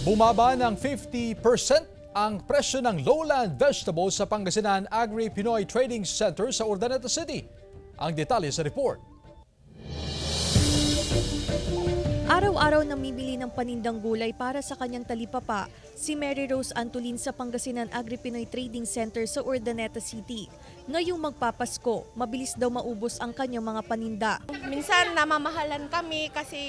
Bumaba ng 50% ang presyo ng lowland vegetables sa Pangasinan Agri-Pinoy Trading Center sa Urdaneta City. Ang detalye sa report. Araw-araw namimili ng panindang gulay para sa kanyang talipapa si Mary Rose Antolin sa Pangasinan Agri-Pinoy Trading Center sa Urdaneta City. Ngayong magpapasko, mabilis daw maubos ang kanyang mga paninda. Minsan namamahalan kami kasi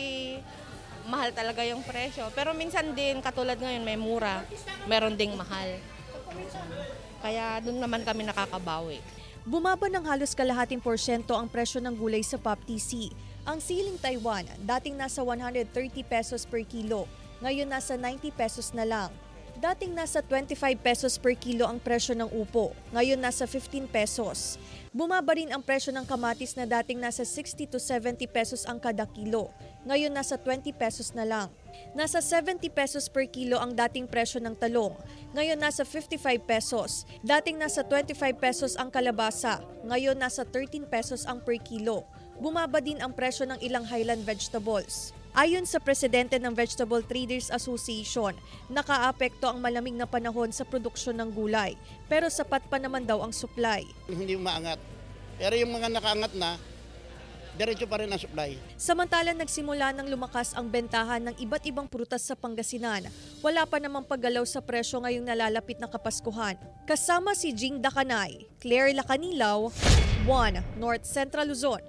mahal talaga yung presyo. Pero minsan din, katulad ngayon, may mura, meron ding mahal. Kaya doon naman kami nakakabawi. Bumaba ng halos kalahating porsyento ang presyo ng gulay sa POP-TC. Ang siling Taiwan, dating nasa 130 pesos per kilo, ngayon nasa 90 pesos na lang. Dating nasa 25 pesos per kilo ang presyo ng upo, ngayon nasa 15 pesos. Bumaba rin ang presyo ng kamatis na dating nasa 60 to 70 pesos ang kada kilo, ngayon nasa 20 pesos na lang. Nasa 70 pesos per kilo ang dating presyo ng talong, ngayon nasa 55 pesos. Dating nasa 25 pesos ang kalabasa, ngayon nasa 13 pesos ang per kilo. Bumaba din ang presyo ng ilang highland vegetables. Ayon sa presidente ng Vegetable Traders Association, nakaapekto ang malamig na panahon sa produksyon ng gulay, pero sapat pa naman daw ang supply. Hindi umaangat. Pero yung mga nakaangat na, diretso pa rin ang supply. Samantalang nagsimula ng lumakas ang bentahan ng iba't ibang prutas sa Pangasinan, wala pa namang paggalaw sa presyo ngayong nalalapit na Kapaskuhan. Kasama si Jing Dakanay, Claire Lacanilaw, 1 North Central Luzon.